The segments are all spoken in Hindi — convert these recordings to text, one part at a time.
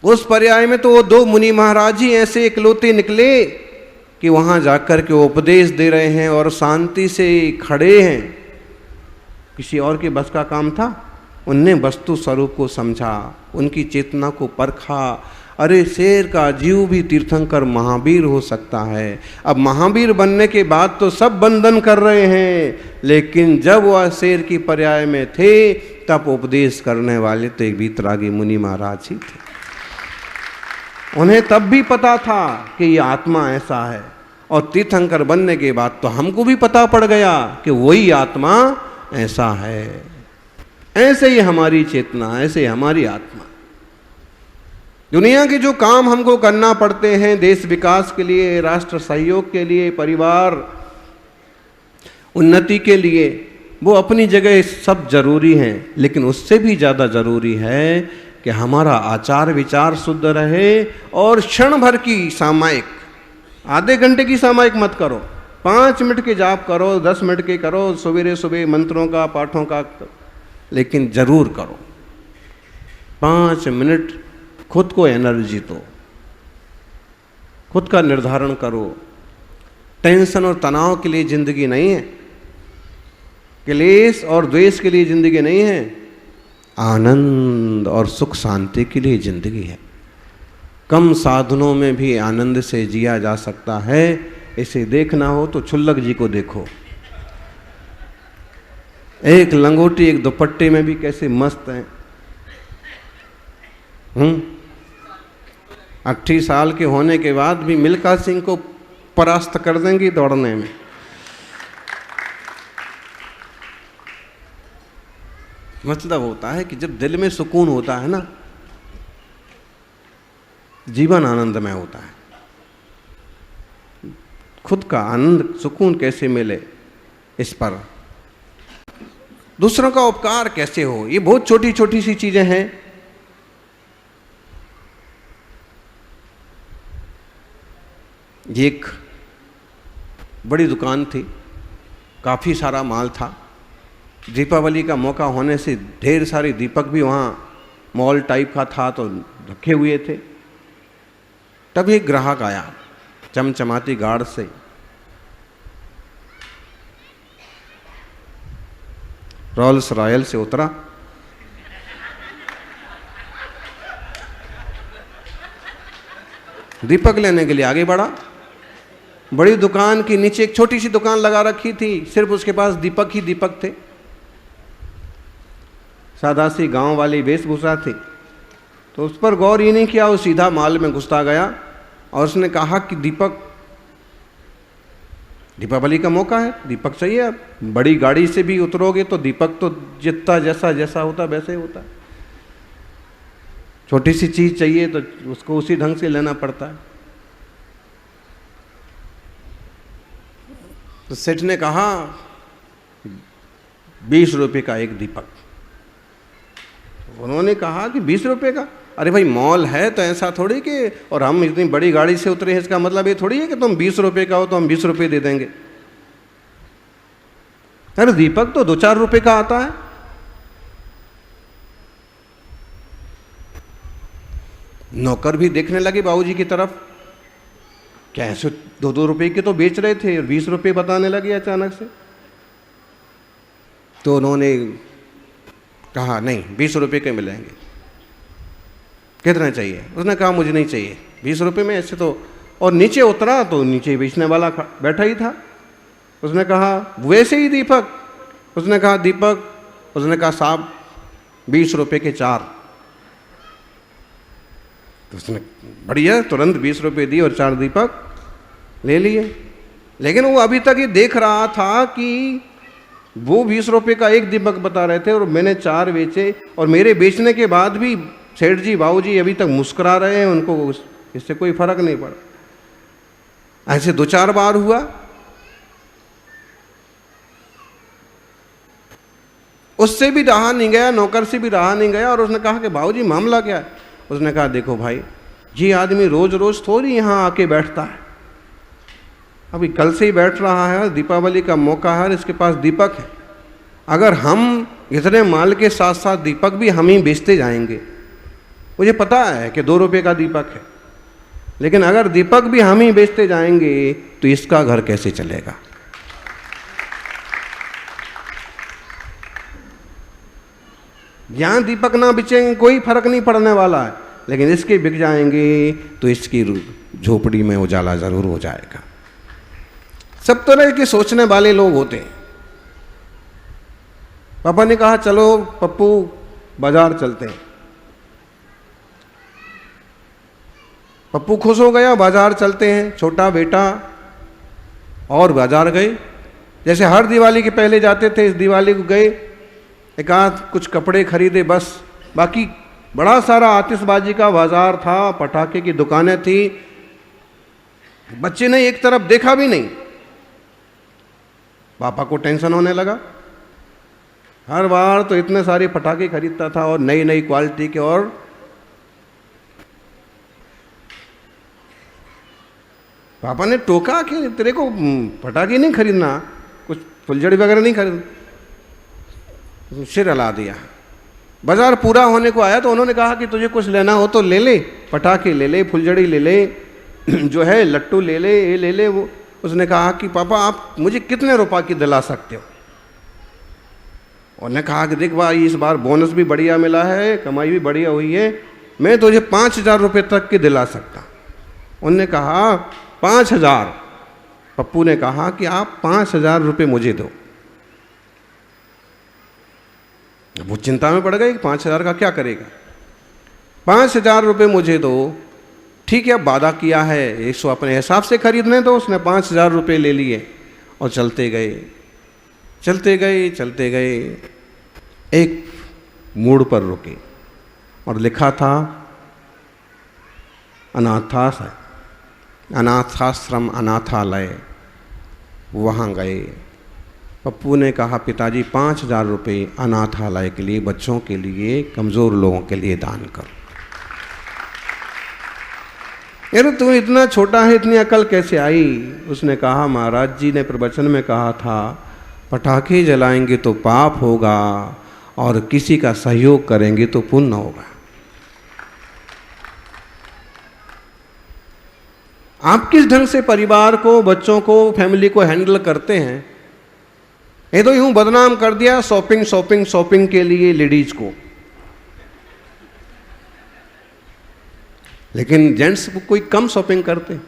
उस पर्याय में तो वो दो मुनि महाराज ही ऐसे इकलौते निकले कि वहां जाकर के उपदेश दे रहे हैं और शांति से खड़े हैं। किसी और के बस का काम था? उनने वस्तु स्वरूप को समझा, उनकी चेतना को परखा। अरे शेर का जीव भी तीर्थंकर महावीर हो सकता है। अब महावीर बनने के बाद तो सब बंधन कर रहे हैं, लेकिन जब वह शेर की पर्याय में थे तब उपदेश करने वाले तो एक वीतरागी मुनि महाराज ही थे। उन्हें तब भी पता था कि ये आत्मा ऐसा है, और तीर्थंकर बनने के बाद तो हमको भी पता पड़ गया कि वही आत्मा ऐसा है। ऐसे ही हमारी चेतना, ऐसे ही हमारी आत्मा। दुनिया के जो काम हमको करना पड़ते हैं देश विकास के लिए, राष्ट्र सहयोग के लिए, परिवार उन्नति के लिए, वो अपनी जगह सब जरूरी हैं, लेकिन उससे भी ज़्यादा जरूरी है कि हमारा आचार विचार शुद्ध रहे। और क्षण भर की सामायिक, आधे घंटे की सामायिक मत करो, 5 मिनट के जाप करो, 10 मिनट के करो, सवेरे सुबह मंत्रों का पाठों का, लेकिन जरूर करो। 5 मिनट खुद को एनर्जी दो, खुद का निर्धारण करो। टेंशन और तनाव के लिए जिंदगी नहीं है, क्लेश और द्वेष के लिए जिंदगी नहीं है, आनंद और सुख शांति के लिए जिंदगी है। कम साधनों में भी आनंद से जिया जा सकता है। इसे देखना हो तो छुल्लक जी को देखो, एक लंगोटी एक दुपट्टे में भी कैसे मस्त हैं। 80 साल के होने के बाद भी मिल्खा सिंह को परास्त कर देंगी दौड़ने में। मतलब होता है कि जब दिल में सुकून होता है ना, जीवन आनंदमय होता है। खुद का आनंद सुकून कैसे मिले, इस पर दूसरों का उपकार कैसे हो, ये बहुत छोटी छोटी सी चीजें हैं। ये एक बड़ी दुकान थी, काफ़ी सारा माल था। दीपावली का मौका होने से ढेर सारे दीपक भी वहाँ मॉल टाइप का था तो रखे हुए थे। तब एक ग्राहक आया चमचमाती गाड़ से, रोल्स रॉयल से उतरा, दीपक लेने के लिए आगे बढ़ा। बड़ी दुकान के नीचे एक छोटी सी दुकान लगा रखी थी, सिर्फ उसके पास दीपक ही दीपक थे। सादा सी गांव वाली वेशभूषा थी, तो उस पर गौर ही नहीं किया, वो सीधा माल में घुसता गया और उसने कहा कि दीपक, दीपावली का मौका है, दीपक चाहिए। अब बड़ी गाड़ी से भी उतरोगे तो दीपक तो जितना जैसा जैसा होता वैसे ही होता है, छोटी सी चीज चाहिए तो उसको उसी ढंग से लेना पड़ता है। तो सेठ ने कहा 20 रुपये का एक दीपक। उन्होंने कहा कि 20 रुपये का? अरे भाई मॉल है तो ऐसा थोड़ी कि, और हम इतनी बड़ी गाड़ी से उतरे हैं इसका मतलब ये थोड़ी है कि तुम 20 रुपये का हो तो हम 20 रुपये दे देंगे। अरे दीपक तो 2-4 रुपये का आता है। नौकर भी देखने लगे बाबूजी की तरफ, कैसे 2-2 रुपये के तो बेच रहे थे और 20 रुपये बताने लगे अचानक से। तो उन्होंने कहा नहीं 20 रुपये के मिलेंगे। कितना चाहिए? उसने कहा मुझे नहीं चाहिए 20 रुपये में ऐसे तो। और नीचे उतरा तो नीचे बेचने वाला बैठा ही था। उसने कहा वैसे ही दीपक? उसने कहा दीपक। उसने कहा साहब 20 रुपये के 4। तो उसने बढ़िया तुरंत 20 रुपये दिए और 4 दीपक ले लिए। लेकिन वो अभी तक ये देख रहा था कि वो 20 रुपये का एक दीपक बता रहे थे और मैंने 4 बेचे, और मेरे बेचने के बाद भी सेठ जी बाबूजी अभी तक मुस्कुरा रहे हैं, उनको इससे कोई फर्क नहीं पड़ा। ऐसे 2-4 बार हुआ। उससे भी रहा नहीं गया, नौकर से भी रहा नहीं गया, और उसने कहा कि बाबूजी मामला क्या है? उसने कहा देखो भाई, ये आदमी रोज रोज थोड़ी यहाँ आके बैठता है, अभी कल से ही बैठ रहा है, दीपावली का मौका है, इसके पास दीपक है। अगर हम इतने माल के साथ साथ दीपक भी हम ही बेचते जाएंगे मुझे पता है कि 2 रुपये का दीपक है, लेकिन अगर दीपक भी हम ही बेचते जाएंगे तो इसका घर कैसे चलेगा? यहां दीपक ना बिचेंगे कोई फर्क नहीं पड़ने वाला है, लेकिन इसके बिक जाएंगे तो इसकी झोपड़ी में उजाला जरूर हो जाएगा। सब तरह के सोचने वाले लोग होते हैं। पापा ने कहा चलो पप्पू बाजार चलते हैं। पप्पू खुश हो गया, बाजार चलते हैं। छोटा बेटा और बाजार गए, जैसे हर दिवाली के पहले जाते थे, इस दिवाली को गए, एक आध कुछ कपड़े खरीदे बस। बाकी बड़ा सारा आतिशबाजी का बाजार था, पटाखे की दुकानें थी। बच्चे ने एक तरफ देखा भी नहीं। पापा को टेंशन होने लगा। हर बार तो इतने सारे पटाखे खरीदता था और नई नई क्वालिटी के, और पापा ने टोका कि तेरे को पटाखे नहीं खरीदना, कुछ फुलझड़ी वगैरह नहीं खरीदना। सिर हिला दिया। बाजार पूरा होने को आया तो उन्होंने कहा कि तुझे कुछ लेना हो तो ले ले, पटाखे ले ले, फुलझड़ी ले ले, जो है लट्टू ले ले, ये ले ले। वो उसने कहा कि पापा आप मुझे कितने रुपए की दिला सकते हो? उन्होंने कहा कि देख भाई इस बार बोनस भी बढ़िया मिला है, कमाई भी बढ़िया हुई है, मैं तुझे 5,000 रुपये तक के दिला सकता। उन्होंने कहा 5,000। पप्पू ने कहा कि आप 5,000 रुपये मुझे दो। वो चिंता में पड़ गई कि 5,000 का क्या करेगा। 5,000 रुपये मुझे दो। ठीक है, अब वादा किया है, इसको अपने हिसाब से खरीदने दो। उसने 5,000 रुपये ले लिए और चलते गए चलते गए चलते गए। एक मोड़ पर रुके और लिखा था अनाथाश्रम अनाथालय। वहाँ गए। पप्पू ने कहा पिताजी 5,000 रुपये अनाथालय के लिए, बच्चों के लिए, कमज़ोर लोगों के लिए दान करो। यार तू इतना छोटा है, इतनी अकल कैसे आई? उसने कहा महाराज जी ने प्रवचन में कहा था पटाखे जलाएंगे तो पाप होगा और किसी का सहयोग करेंगे तो पुण्य होगा। आप किस ढंग से परिवार को, बच्चों को, फैमिली को हैंडल करते हैं? ये तो यूं बदनाम कर दिया शॉपिंग शॉपिंग शॉपिंग के लिए लेडीज को, लेकिन जेंट्स कोई कम शॉपिंग करते।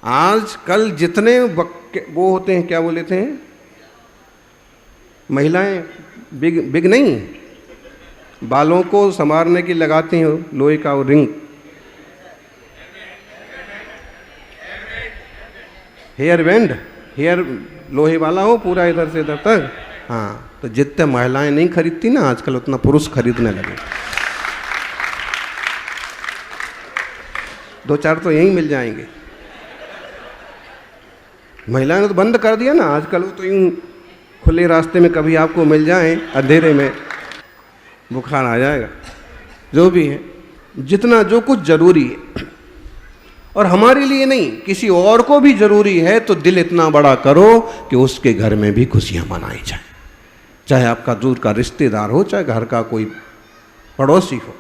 आज कल जितने वो होते हैं, क्या बोले थे महिलाएं, बिग नहीं, बालों को संवारने की लगाती हैं लोहे का वो रिंग, हेयर बैंड, हेयर लोहे वाला हो पूरा इधर से इधर तक। हाँ, तो जितने महिलाएं नहीं खरीदती ना आजकल, उतना पुरुष खरीदने लगे। 2-4 तो यहीं मिल जाएंगे। महिलाएं ने तो बंद कर दिया ना आजकल, वो तो यूं खुले रास्ते में कभी आपको मिल जाए, अंधेरे में बुखार आ जाएगा। जो भी है, जितना जो कुछ जरूरी है और हमारे लिए नहीं, किसी और को भी जरूरी है, तो दिल इतना बड़ा करो कि उसके घर में भी खुशियां मनाई जाए। चाहे आपका दूर का रिश्तेदार हो, चाहे घर का कोई पड़ोसी हो,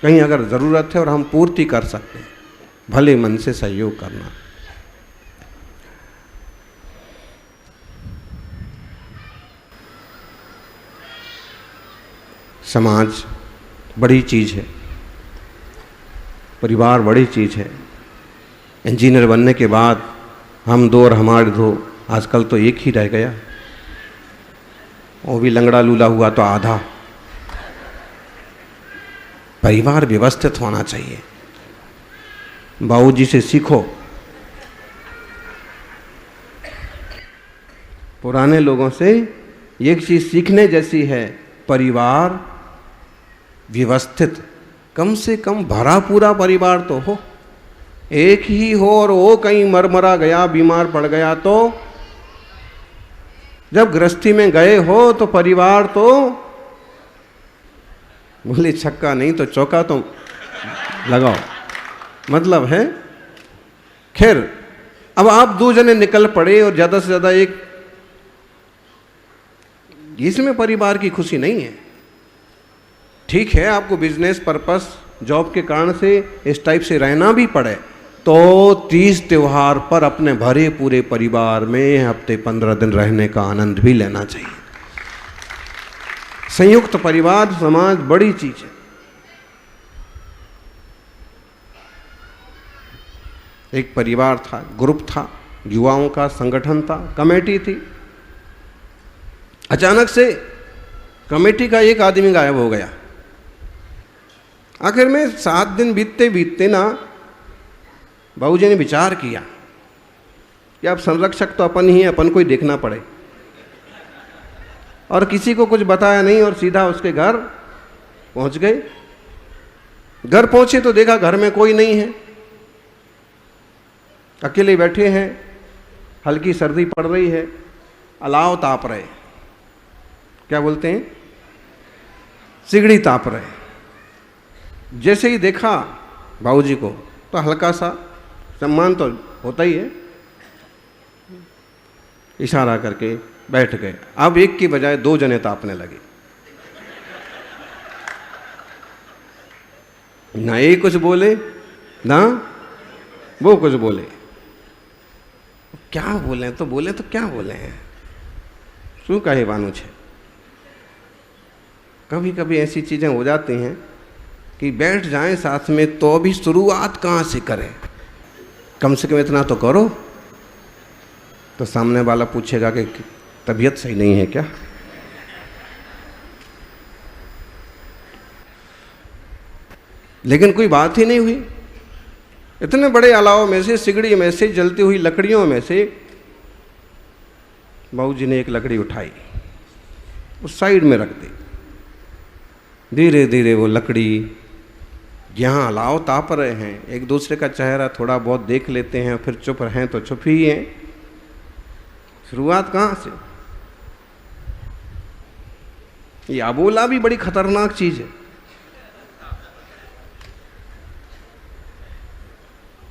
कहीं अगर ज़रूरत है और हम पूर्ति कर सकते हैं, भले मन से सहयोग करना। समाज बड़ी चीज़ है, परिवार बड़ी चीज़ है। इंजीनियर बनने के बाद हम दो और हमारे दो, आजकल तो एक ही रह गया, वो भी लंगड़ा लूला हुआ तो आधा। परिवार व्यवस्थित होना चाहिए। बाबूजी से सीखो, पुराने लोगों से एक चीज़ सीखने जैसी है, परिवार व्यवस्थित, कम से कम भरा पूरा परिवार तो हो। एक ही हो और वो कहीं मरमरा गया, बीमार पड़ गया, तो जब गृहस्थी में गए हो तो परिवार तो बोले छक्का नहीं तो चौका तो लगाओ, मतलब है। खैर, अब आप 2 जने निकल पड़े और ज़्यादा से ज़्यादा एक, इसमें परिवार की खुशी नहीं है। ठीक है आपको बिजनेस पर्पस जॉब के कारण से इस टाइप से रहना भी पड़े, तो 30 त्योहार पर अपने भरे पूरे परिवार में हफ्ते 15 दिन रहने का आनंद भी लेना चाहिए। संयुक्त परिवार समाज बड़ी चीज है। एक परिवार था, ग्रुप था, युवाओं का संगठन था, कमेटी थी। अचानक से कमेटी का एक आदमी गायब हो गया। आखिर में 7 दिन बीतते बीतते ना बाबूजी ने विचार किया कि अब संरक्षक तो अपन ही, अपन को ही देखना पड़े, और किसी को कुछ बताया नहीं और सीधा उसके घर पहुंच गए। घर पहुंचे तो देखा घर में कोई नहीं है, अकेले बैठे हैं, हल्की सर्दी पड़ रही है, अलाव ताप रहे, क्या बोलते हैं, सिगड़ी ताप रहे। जैसे ही देखा बाबूजी को तो हल्का सा सम्मान तो होता ही है, इशारा करके बैठ गए। अब एक की बजाय 2 जने तापने लगे। ना ये कुछ बोले ना वो कुछ बोले। क्या बोले तो बोले तो क्या बोले हैं, शू कहे बानू छे। कभी कभी ऐसी चीजें हो जाती हैं कि बैठ जाएं साथ में तो भी शुरुआत कहाँ से करें, कम से कम इतना तो करो। तो सामने वाला पूछेगा कि तबीयत सही नहीं है क्या। लेकिन कोई बात ही नहीं हुई। इतने बड़े अलाव में से, सिगड़ी में से, जलती हुई लकड़ियों में से बाबूजी ने एक लकड़ी उठाई, उस साइड में रख दी। धीरे धीरे वो लकड़ी, यहाँ अलाव ताप रहे हैं, एक दूसरे का चेहरा थोड़ा बहुत देख लेते हैं, फिर चुप रहें तो चुप ही हैं। शुरुआत कहाँ से। ये अबोला भी बड़ी खतरनाक चीज है।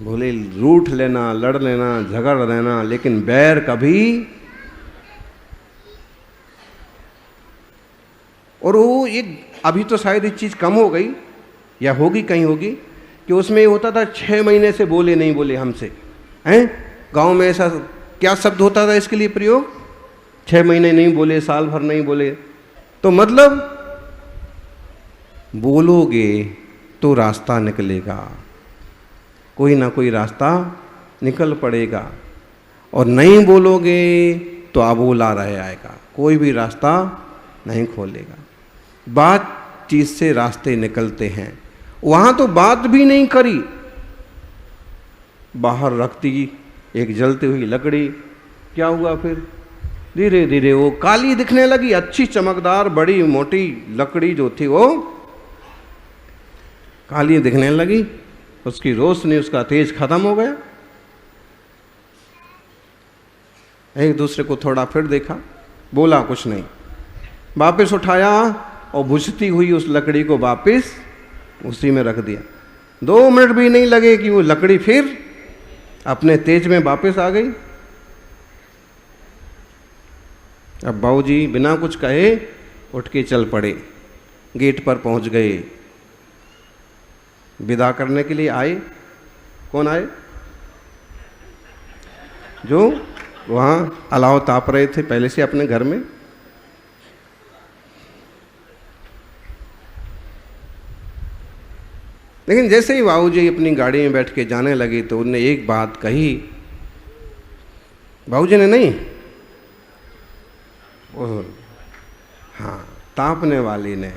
बोले रूठ लेना, लड़ लेना, झगड़ लेना, लेकिन बैर कभी। और वो एक अभी तो शायद ये चीज कम हो गई या होगी, कहीं होगी, कि उसमें ये होता था 6 महीने से बोले नहीं बोले हमसे, हैं। गांव में ऐसा क्या शब्द होता था इसके लिए प्रयोग, 6 महीने नहीं बोले, साल भर नहीं बोले। तो मतलब बोलोगे तो रास्ता निकलेगा, कोई ना कोई रास्ता निकल पड़ेगा, और नहीं बोलोगे तो अबोला रह आएगा, कोई भी रास्ता नहीं खोलेगा। बातचीत से रास्ते निकलते हैं। वहां तो बात भी नहीं करी, बाहर रखती एक जलती हुई लकड़ी, क्या हुआ फिर धीरे धीरे वो काली दिखने लगी। अच्छी चमकदार बड़ी मोटी लकड़ी जो थी वो काली दिखने लगी, उसकी रोशनी, उसका तेज खत्म हो गया। एक दूसरे को थोड़ा फिर देखा, बोला कुछ नहीं, वापस उठाया और बुझती हुई उस लकड़ी को वापस उसी में रख दिया। 2 मिनट भी नहीं लगे कि वो लकड़ी फिर अपने तेज में वापस आ गई। अब बाबूजी बिना कुछ कहे उठ के चल पड़े, गेट पर पहुंच गए। विदा करने के लिए आए। कौन आए? जो वहां अलाव ताप रहे थे पहले से अपने घर में। लेकिन जैसे ही बाबूजी अपनी गाड़ी में बैठ के जाने लगे तो उन्होंने एक बात कही। बाबूजी ने नहीं, हाँ, तापने वाली ने,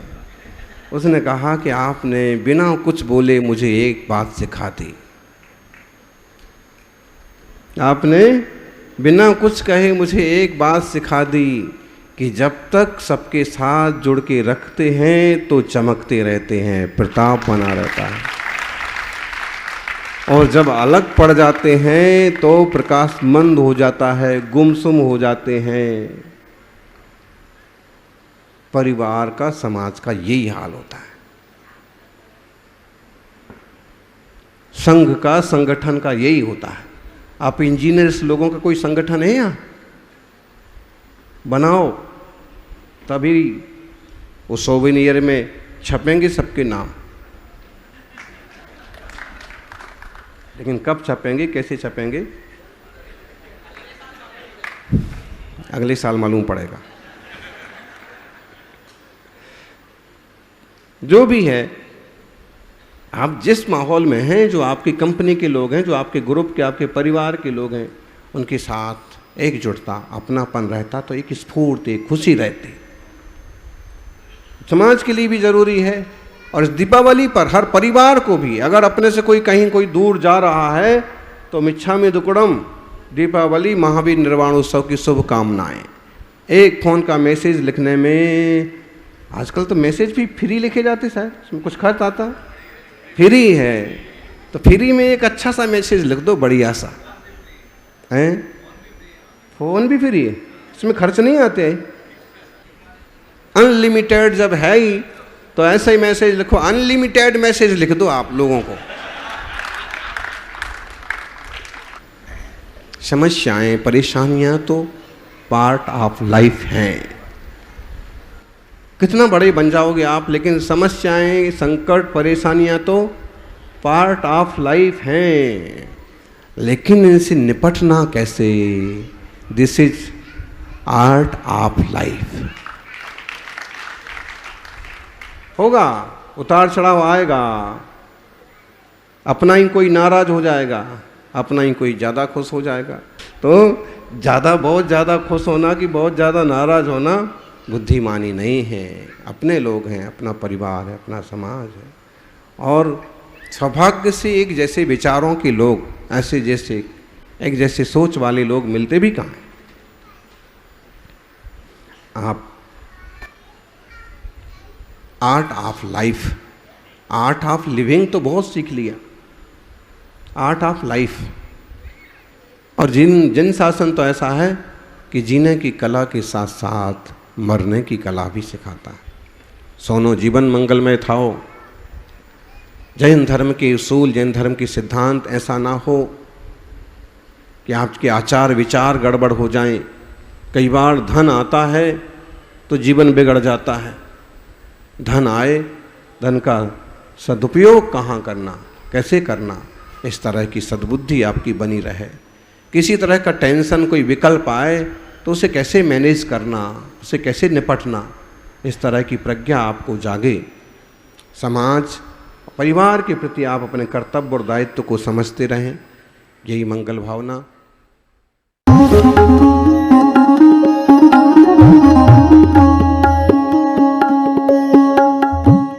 उसने कहा कि आपने बिना कुछ बोले मुझे एक बात सिखा दी। आपने बिना कुछ कहे मुझे एक बात सिखा दी कि जब तक सबके साथ जुड़ के रखते हैं तो चमकते रहते हैं, प्रताप बना रहता है, और जब अलग पड़ जाते हैं तो प्रकाश मंद हो जाता है, गुमसुम हो जाते हैं। परिवार का, समाज का यही हाल होता है। संघ का, संगठन का यही होता है। आप इंजीनियर्स लोगों का कोई संगठन है यहाँ? बनाओ, तभी वो सोवेनियर में छपेंगे सबके नाम, लेकिन कब छपेंगे, कैसे छपेंगे, अगले साल मालूम पड़ेगा। जो भी है, आप जिस माहौल में हैं, जो आपकी कंपनी के लोग हैं, जो आपके ग्रुप के, आपके परिवार के लोग हैं, उनके साथ एकजुटता, अपनापन रहता तो एक स्फूर्ति, खुशी रहती। समाज के लिए भी जरूरी है। और इस दीपावली पर हर परिवार को भी, अगर अपने से कोई दूर जा रहा है तो मिच्छामि दुक्कड़म दीपावली महावीर निर्वाणोत्सव की शुभकामनाएं। एक फ़ोन का मैसेज लिखने में, आजकल तो मैसेज भी फ्री लिखे जाते, शायद उसमें कुछ खर्च आता, फ्री है तो फ्री में एक अच्छा सा मैसेज लिख दो, बढ़िया सा है। फ़ोन भी फ्री है, इसमें खर्च नहीं आते। अनलिमिटेड जब है ही तो ऐसा ही मैसेज लिखो, अनलिमिटेड मैसेज लिख दो आप लोगों को। समस्याएं, परेशानियां तो पार्ट ऑफ लाइफ हैं। कितना बड़े बन जाओगे आप, लेकिन समस्याएं, संकट, परेशानियां तो पार्ट ऑफ लाइफ हैं। लेकिन इनसे निपटना कैसे, this is art of life. होगा, उतार चढ़ाव आएगा, अपना ही कोई नाराज हो जाएगा, अपना ही कोई ज़्यादा खुश हो जाएगा। तो बहुत ज़्यादा खुश होना कि बहुत ज़्यादा नाराज होना बुद्धिमानी नहीं है। अपने लोग हैं, अपना परिवार है, अपना समाज है। और सौभाग्य से एक जैसे विचारों के लोग, एक जैसे सोच वाले लोग मिलते भी कहाँ हैं। आप art of life, art of living तो बहुत सीख लिया, आर्ट ऑफ लाइफ। और जन शासन तो ऐसा है कि जीने की कला के साथ साथ मरने की कला भी सिखाता है। सोनो जीवन मंगलमय थाओ। जैन धर्म के उसूल, जैन धर्म के सिद्धांत ऐसा ना हो कि आपके आचार विचार गड़बड़ हो जाएं। कई बार धन आता है तो जीवन बिगड़ जाता है। धन आए, धन का सदुपयोग कहाँ करना, कैसे करना, इस तरह की सद्बुद्धि आपकी बनी रहे। किसी तरह का टेंशन, कोई विकल्प आए तो उसे कैसे मैनेज करना, उसे कैसे निपटना, इस तरह की प्रज्ञा आपको जागे। समाज, परिवार के प्रति आप अपने कर्तव्य और दायित्व को समझते रहें, यही मंगल भावना।